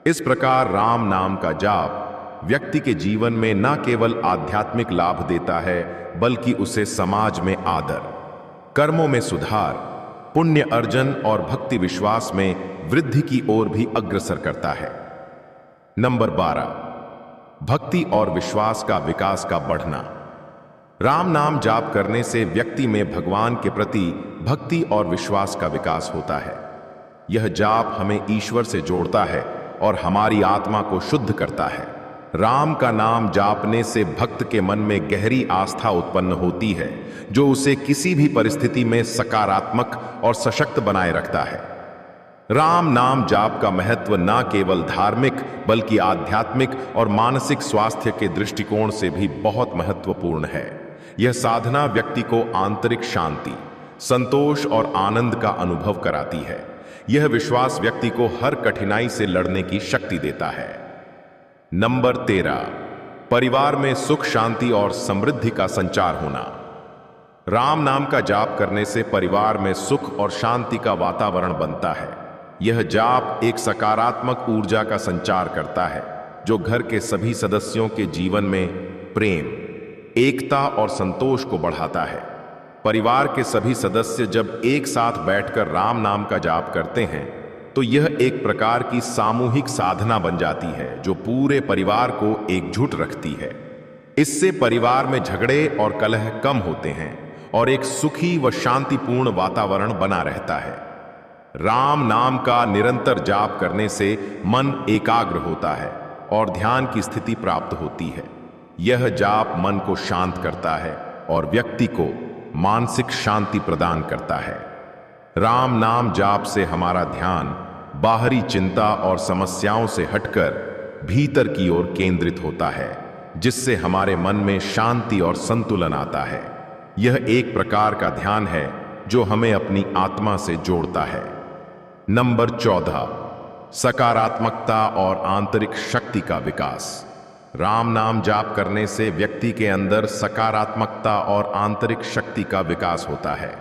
इस प्रकार राम नाम का जाप व्यक्ति के जीवन में न केवल आध्यात्मिक लाभ देता है, बल्कि उसे समाज में आदर, कर्मों में सुधार, पुण्य अर्जन और भक्ति विश्वास में वृद्धि की ओर भी अग्रसर करता है। नंबर 12, भक्ति और विश्वास का विकास का बढ़ना। राम नाम जाप करने से व्यक्ति में भगवान के प्रति भक्ति और विश्वास का विकास होता है। यह जाप हमें ईश्वर से जोड़ता है और हमारी आत्मा को शुद्ध करता है। राम का नाम जापने से भक्त के मन में गहरी आस्था उत्पन्न होती है, जो उसे किसी भी परिस्थिति में सकारात्मक और सशक्त बनाए रखता है। राम नाम जाप का महत्व न केवल धार्मिक बल्कि आध्यात्मिक और मानसिक स्वास्थ्य के दृष्टिकोण से भी बहुत महत्वपूर्ण है। यह साधना व्यक्ति को आंतरिक शांति, संतोष और आनंद का अनुभव कराती है। यह विश्वास व्यक्ति को हर कठिनाई से लड़ने की शक्ति देता है। नंबर 13, परिवार में सुख शांति और समृद्धि का संचार होना। राम नाम का जाप करने से परिवार में सुख और शांति का वातावरण बनता है। यह जाप एक सकारात्मक ऊर्जा का संचार करता है, जो घर के सभी सदस्यों के जीवन में प्रेम, एकता और संतोष को बढ़ाता है। परिवार के सभी सदस्य जब एक साथ बैठकर राम नाम का जाप करते हैं, तो यह एक प्रकार की सामूहिक साधना बन जाती है, जो पूरे परिवार को एकजुट रखती है। इससे परिवार में झगड़े और कलह कम होते हैं और एक सुखी व शांतिपूर्ण वातावरण बना रहता है। राम नाम का निरंतर जाप करने से मन एकाग्र होता है और ध्यान की स्थिति प्राप्त होती है। यह जाप मन को शांत करता है और व्यक्ति को मानसिक शांति प्रदान करता है। राम नाम जाप से हमारा ध्यान बाहरी चिंता और समस्याओं से हटकर भीतर की ओर केंद्रित होता है, जिससे हमारे मन में शांति और संतुलन आता है। यह एक प्रकार का ध्यान है जो हमें अपनी आत्मा से जोड़ता है। नंबर 14, सकारात्मकता और आंतरिक शक्ति का विकास। राम नाम जाप करने से व्यक्ति के अंदर सकारात्मकता और आंतरिक शक्ति का विकास होता है।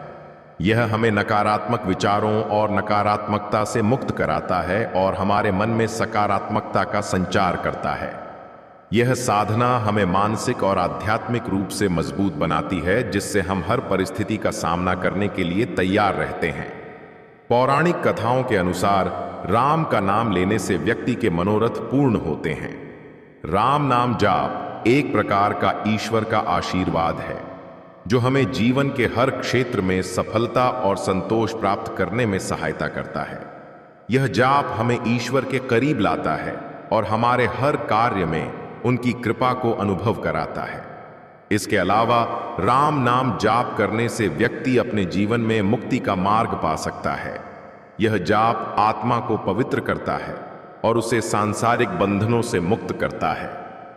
यह हमें नकारात्मक विचारों और नकारात्मकता से मुक्त कराता है और हमारे मन में सकारात्मकता का संचार करता है। यह साधना हमें मानसिक और आध्यात्मिक रूप से मजबूत बनाती है, जिससे हम हर परिस्थिति का सामना करने के लिए तैयार रहते हैं। पौराणिक कथाओं के अनुसार राम का नाम लेने से व्यक्ति के मनोरथ पूर्ण होते हैं। राम नाम जाप एक प्रकार का ईश्वर का आशीर्वाद है, जो हमें जीवन के हर क्षेत्र में सफलता और संतोष प्राप्त करने में सहायता करता है। यह जाप हमें ईश्वर के करीब लाता है और हमारे हर कार्य में उनकी कृपा को अनुभव कराता है। इसके अलावा राम नाम जाप करने से व्यक्ति अपने जीवन में मुक्ति का मार्ग पा सकता है। यह जाप आत्मा को पवित्र करता है और उसे सांसारिक बंधनों से मुक्त करता है।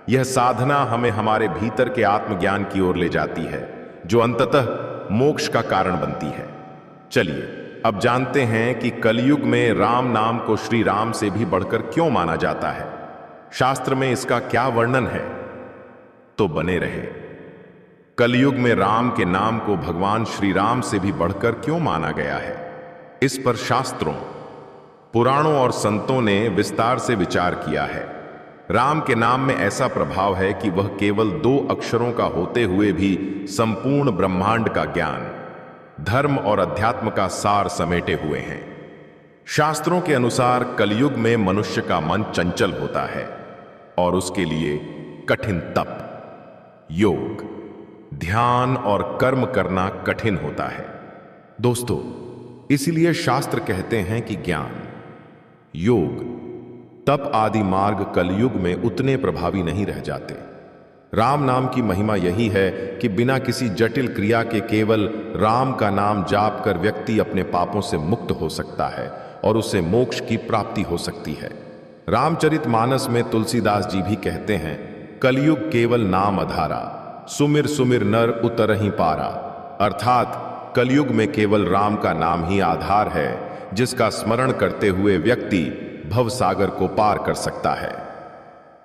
यह साधना हमें हमारे भीतर के आत्मज्ञान की ओर ले जाती है, जो अंततः मोक्ष का कारण बनती है। चलिए अब जानते हैं कि कलयुग में राम नाम को श्री राम से भी बढ़कर क्यों माना जाता है। शास्त्र में इसका क्या वर्णन है, तो बने रहे। कलयुग में राम के नाम को भगवान श्री राम से भी बढ़कर क्यों माना गया है, इस पर शास्त्रों, पुराणों और संतों ने विस्तार से विचार किया है। राम के नाम में ऐसा प्रभाव है कि वह केवल 2 अक्षरों का होते हुए भी संपूर्ण ब्रह्मांड का ज्ञान, धर्म और अध्यात्म का सार समेटे हुए हैं। शास्त्रों के अनुसार कलयुग में मनुष्य का मन चंचल होता है और उसके लिए कठिन तप, योग, ध्यान और कर्म करना कठिन होता है। दोस्तों, इसलिए शास्त्र कहते हैं कि ज्ञान, योग, तप आदि मार्ग कलयुग में उतने प्रभावी नहीं रह जाते। राम नाम की महिमा यही है कि बिना किसी जटिल क्रिया के केवल राम का नाम जाप कर व्यक्ति अपने पापों से मुक्त हो सकता है और उसे मोक्ष की प्राप्ति हो सकती है। रामचरितमानस में तुलसीदास जी भी कहते हैं, कलयुग केवल नाम अधारा, सुमिर सुमिर नर उतरहि पारा। अर्थात कलयुग में केवल राम का नाम ही आधार है जिसका स्मरण करते हुए व्यक्ति भवसागर को पार कर सकता है।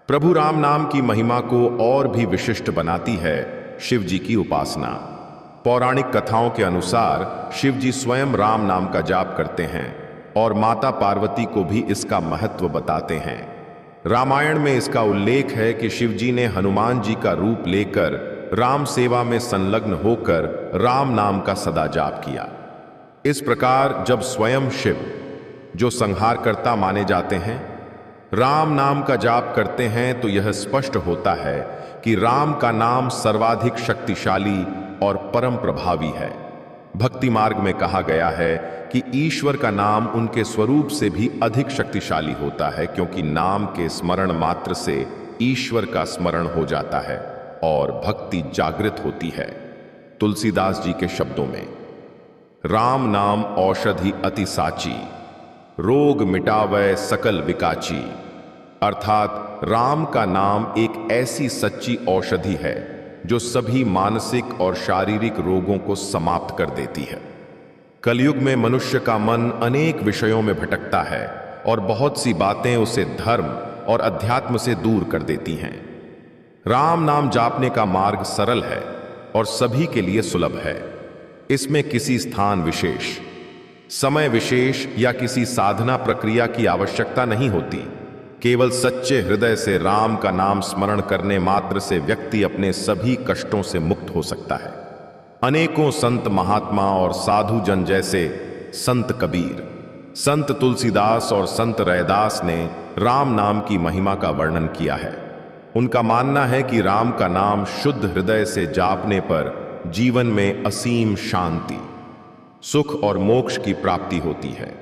प्रभु राम नाम की महिमा को और भी विशिष्ट बनाती है शिव जी की उपासना। पौराणिक कथाओं के अनुसार शिव जी स्वयं राम नाम का जाप करते हैं और माता पार्वती को भी इसका महत्व बताते हैं। रामायण में इसका उल्लेख है कि शिव जी ने हनुमान जी का रूप लेकर राम सेवा में संलग्न होकर राम नाम का सदा जाप किया। इस प्रकार जब स्वयं शिव, जो संहारकर्ता माने जाते हैं, राम नाम का जाप करते हैं तो यह स्पष्ट होता है कि राम का नाम सर्वाधिक शक्तिशाली और परम प्रभावी है। भक्ति मार्ग में कहा गया है कि ईश्वर का नाम उनके स्वरूप से भी अधिक शक्तिशाली होता है, क्योंकि नाम के स्मरण मात्र से ईश्वर का स्मरण हो जाता है और भक्ति जागृत होती है। तुलसीदास जी के शब्दों में, राम नाम औषधि अति साची, रोग मिटावै सकल विकाची। अर्थात राम का नाम एक ऐसी सच्ची औषधि है जो सभी मानसिक और शारीरिक रोगों को समाप्त कर देती है। कलयुग में मनुष्य का मन अनेक विषयों में भटकता है और बहुत सी बातें उसे धर्म और अध्यात्म से दूर कर देती हैं। राम नाम जापने का मार्ग सरल है और सभी के लिए सुलभ है। इसमें किसी स्थान विशेष, समय विशेष या किसी साधना प्रक्रिया की आवश्यकता नहीं होती। केवल सच्चे हृदय से राम का नाम स्मरण करने मात्र से व्यक्ति अपने सभी कष्टों से मुक्त हो सकता है। अनेकों संत महात्मा और साधु जन जैसे संत कबीर, संत तुलसीदास और संत रैदास ने राम नाम की महिमा का वर्णन किया है। उनका मानना है कि राम का नाम शुद्ध हृदय से जापने पर जीवन में असीम शांति, सुख और मोक्ष की प्राप्ति होती है।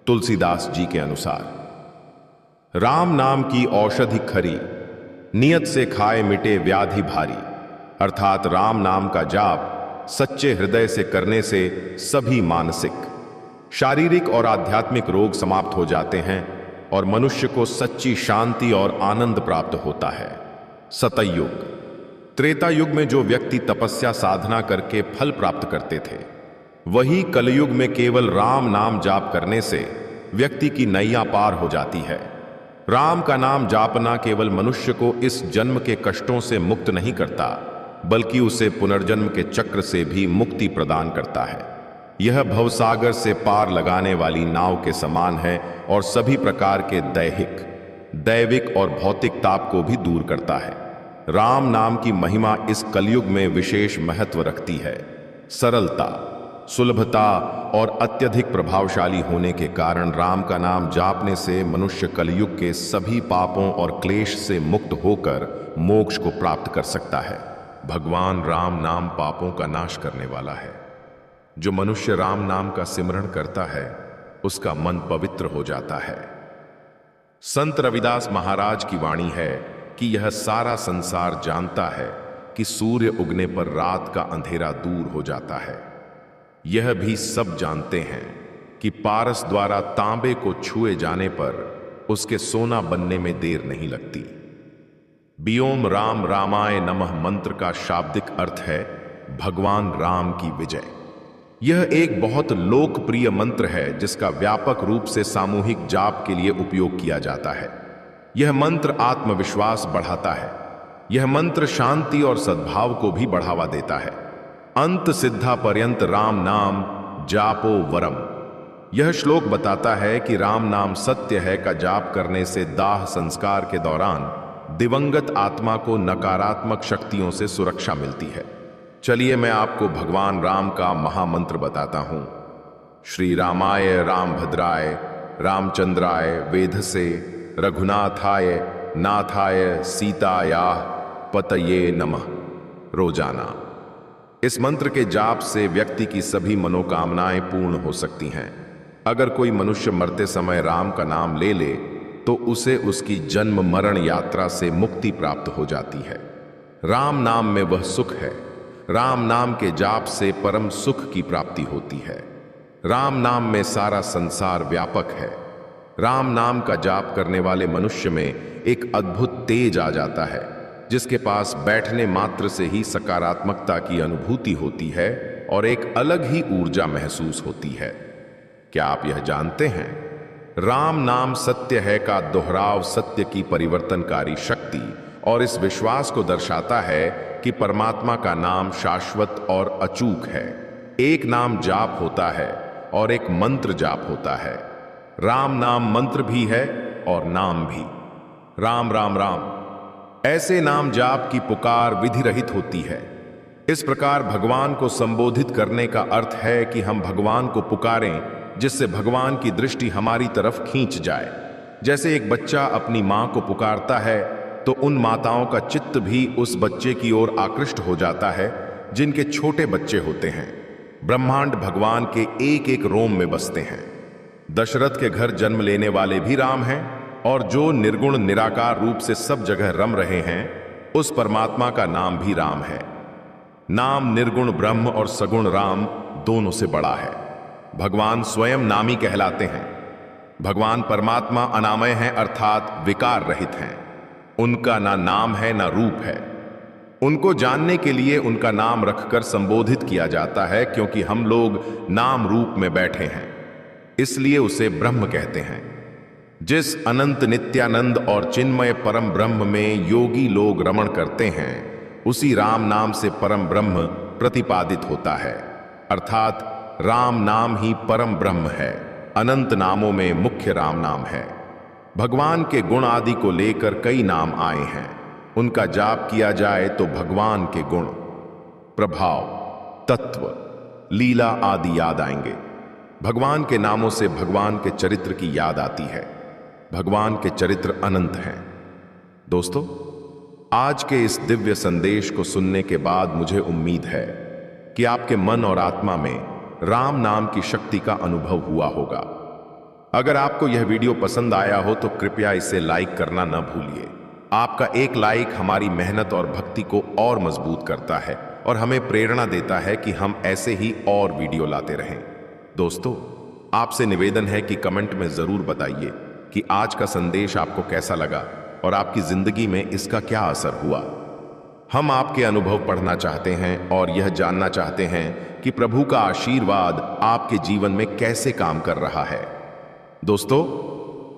तुलसीदास जी के अनुसार, राम नाम की औषधि खरी, नियत से खाए मिटे व्याधि भारी। अर्थात राम नाम का जाप सच्चे हृदय से करने से सभी मानसिक, शारीरिक और आध्यात्मिक रोग समाप्त हो जाते हैं और मनुष्य को सच्ची शांति और आनंद प्राप्त होता है। सतयुग, त्रेता युग में जो व्यक्ति तपस्या साधना करके फल प्राप्त करते थे, वही कलयुग में केवल राम नाम जाप करने से व्यक्ति की नैया पार हो जाती है। राम का नाम जापना केवल मनुष्य को इस जन्म के कष्टों से मुक्त नहीं करता, बल्कि उसे पुनर्जन्म के चक्र से भी मुक्ति प्रदान करता है। यह भवसागर से पार लगाने वाली नाव के समान है और सभी प्रकार के दैविक और भौतिक ताप को भी दूर करता है। राम नाम की महिमा इस कलयुग में विशेष महत्व रखती है। सरलता, सुलभता और अत्यधिक प्रभावशाली होने के कारण राम का नाम जापने से मनुष्य कलयुग के सभी पापों और क्लेश से मुक्त होकर मोक्ष को प्राप्त कर सकता है। भगवान राम नाम पापों का नाश करने वाला है। जो मनुष्य राम नाम का सिमरण करता है उसका मन पवित्र हो जाता है। संत रविदास महाराज की वाणी है कि यह सारा संसार जानता है कि सूर्य उगने पर रात का अंधेरा दूर हो जाता है। यह भी सब जानते हैं कि पारस द्वारा तांबे को छुए जाने पर उसके सोना बनने में देर नहीं लगती। बियोम राम रामाय नमः मंत्र का शाब्दिक अर्थ है भगवान राम की विजय। यह एक बहुत लोकप्रिय मंत्र है जिसका व्यापक रूप से सामूहिक जाप के लिए उपयोग किया जाता है। यह मंत्र आत्मविश्वास बढ़ाता है। यह मंत्र शांति और सद्भाव को भी बढ़ावा देता है। अंत सिद्धा पर्यंत राम नाम जापो वरम। यह श्लोक बताता है कि राम नाम सत्य है का जाप करने से दाह संस्कार के दौरान दिवंगत आत्मा को नकारात्मक शक्तियों से सुरक्षा मिलती है। चलिए मैं आपको भगवान राम का महामंत्र बताता हूं। श्री रामाय रामभद्राय रामचंद्राय वेधसे रघुनाथाय नाथाय सीतायाः पतये नमः। रोजाना इस मंत्र के जाप से व्यक्ति की सभी मनोकामनाएं पूर्ण हो सकती हैं। अगर कोई मनुष्य मरते समय राम का नाम ले ले तो उसे उसकी जन्म मरण यात्रा से मुक्ति प्राप्त हो जाती है। राम नाम में वह सुख है। राम नाम के जाप से परम सुख की प्राप्ति होती है। राम नाम में सारा संसार व्यापक है। राम नाम का जाप करने वाले मनुष्य में एक अद्भुत तेज आ जाता है, जिसके पास बैठने मात्र से ही सकारात्मकता की अनुभूति होती है और एक अलग ही ऊर्जा महसूस होती है। क्या आप यह जानते हैं, राम नाम सत्य है का दोहराव सत्य की परिवर्तनकारी शक्ति और इस विश्वास को दर्शाता है कि परमात्मा का नाम शाश्वत और अचूक है। एक नाम जाप होता है और एक मंत्र जाप होता है। राम नाम मंत्र भी है और नाम भी। राम राम राम ऐसे नाम जाप की पुकार विधि रहित होती है। इस प्रकार भगवान को संबोधित करने का अर्थ है कि हम भगवान को पुकारें, जिससे भगवान की दृष्टि हमारी तरफ खींच जाए। जैसे एक बच्चा अपनी मां को पुकारता है तो उन माताओं का चित्त भी उस बच्चे की ओर आकृष्ट हो जाता है जिनके छोटे बच्चे होते हैं। ब्रह्मांड भगवान के एक एक रोम में बसते हैं। दशरथ के घर जन्म लेने वाले भी राम हैं और जो निर्गुण निराकार रूप से सब जगह रम रहे हैं, उस परमात्मा का नाम भी राम है। नाम निर्गुण ब्रह्म और सगुण राम दोनों से बड़ा है। भगवान स्वयं नामी कहलाते हैं। भगवान परमात्मा अनामय हैं, अर्थात विकार रहित हैं। उनका ना नाम है ना रूप है। उनको जानने के लिए उनका नाम रखकर संबोधित किया जाता है, क्योंकि हम लोग नाम रूप में बैठे हैं, इसलिए उसे ब्रह्म कहते हैं। जिस अनंत नित्यानंद और चिन्मय परम ब्रह्म में योगी लोग रमण करते हैं, उसी राम नाम से परम ब्रह्म प्रतिपादित होता है। अर्थात राम नाम ही परम ब्रह्म है। अनंत नामों में मुख्य राम नाम है। भगवान के गुण आदि को लेकर कई नाम आए हैं। उनका जाप किया जाए तो भगवान के गुण, प्रभाव, तत्व, लीला आदि याद आएंगे। भगवान के नामों से भगवान के चरित्र की याद आती है। भगवान के चरित्र अनंत हैं। दोस्तों, आज के इस दिव्य संदेश को सुनने के बाद मुझे उम्मीद है कि आपके मन और आत्मा में राम नाम की शक्ति का अनुभव हुआ होगा। अगर आपको यह वीडियो पसंद आया हो तो कृपया इसे लाइक करना न भूलिए। आपका एक लाइक हमारी मेहनत और भक्ति को और मजबूत करता है और हमें प्रेरणा देता है कि हम ऐसे ही और वीडियो लाते रहें। दोस्तों, आपसे निवेदन है कि कमेंट में जरूर बताइए कि आज का संदेश आपको कैसा लगा और आपकी जिंदगी में इसका क्या असर हुआ। हम आपके अनुभव पढ़ना चाहते हैं और यह जानना चाहते हैं कि प्रभु का आशीर्वाद आपके जीवन में कैसे काम कर रहा है। दोस्तों,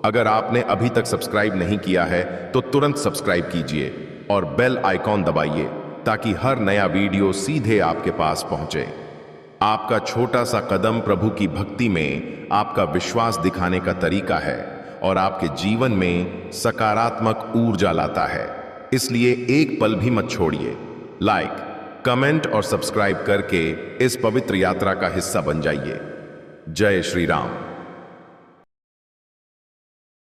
अगर आपने अभी तक सब्सक्राइब नहीं किया है तो तुरंत सब्सक्राइब कीजिए और बेल आइकॉन दबाइए ताकि हर नया वीडियो सीधे आपके पास पहुंचे। आपका छोटा सा कदम प्रभु की भक्ति में आपका विश्वास दिखाने का तरीका है और आपके जीवन में सकारात्मक ऊर्जा लाता है। इसलिए एक पल भी मत छोड़िए। लाइक, कमेंट और सब्सक्राइब करके इस पवित्र यात्रा का हिस्सा बन जाइए। जय श्री राम।